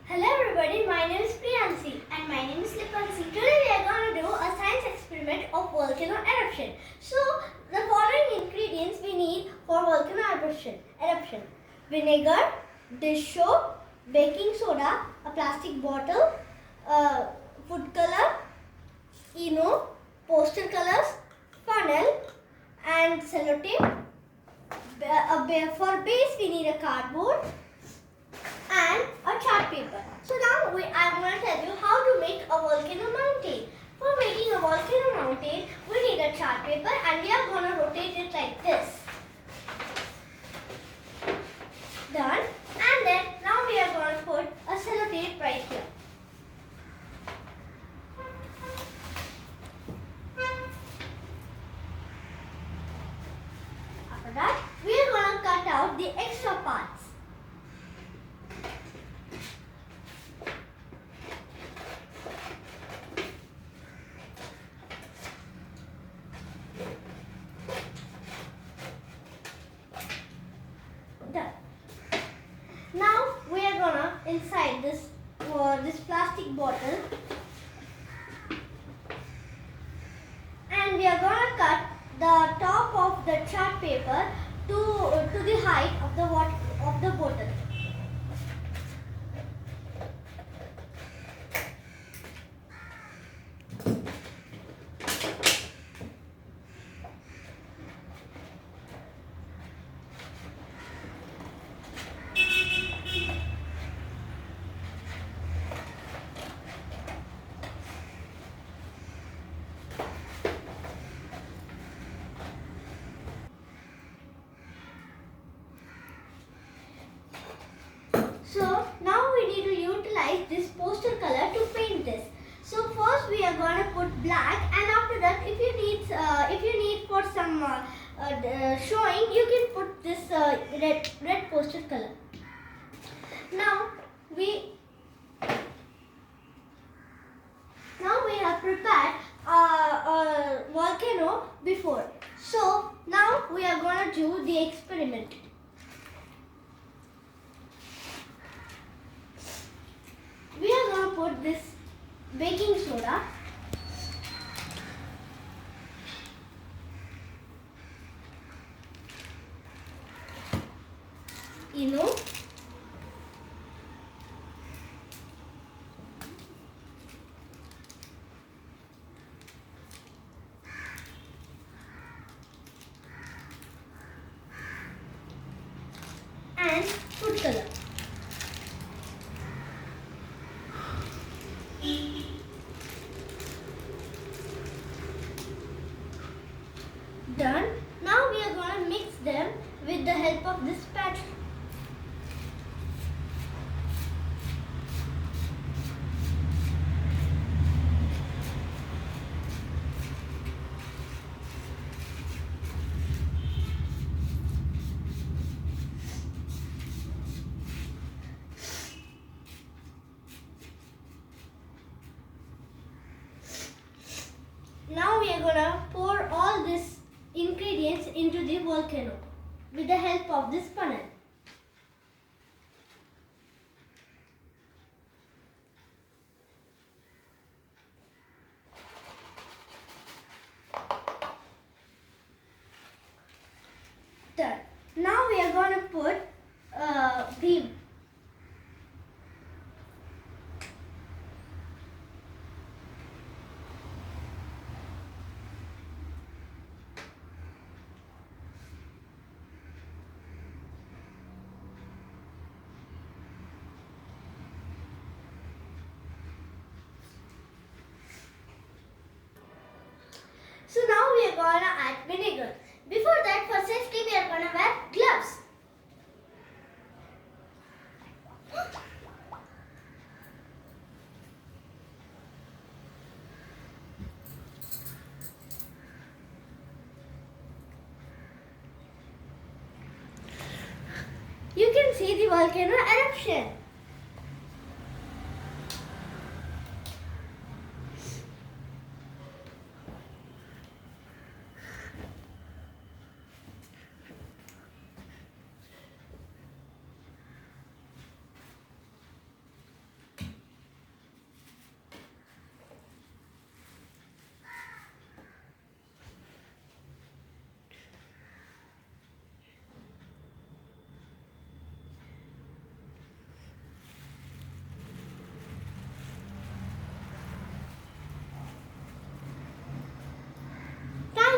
Hello everybody, my name is Priyansi and my name is Lipansi. Today we are going to do a science experiment of volcano eruption. So the following ingredients we need for volcano eruption. Vinegar, dish soap, baking soda, a plastic bottle, food color, ENO, poster colors, funnel and sellotape. For base we need a cardboard and a chart paper. So now I'm going to tell you how to make a volcano mountain. For making a volcano mountain, we need a chart paper and we are going to rotate it like this. Done. And then now we are going to put a sellotape right here. After that, we are going to cut out the extra parts. Done. Now we are gonna inside this plastic bottle, and we are gonna cut the top of the chart paper to the height of the bottle. So now we need to utilize this poster color to paint this. So first we are going to put black, and after that if you need for some showing, you can put this red poster color. Now we have prepared a volcano before. So now we are going to do the experiment. We are going to put this baking soda, ENO, and food color. Done. Now we are going to mix them with the help of this spatula. Now we are going to pour all these ingredients into the volcano with the help of this funnel. Done. Now we are going to put beam. So now we are going to add vinegar. Before that, for safety, we are going to wear gloves. You can see the volcano eruption.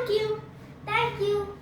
Thank you. Thank you.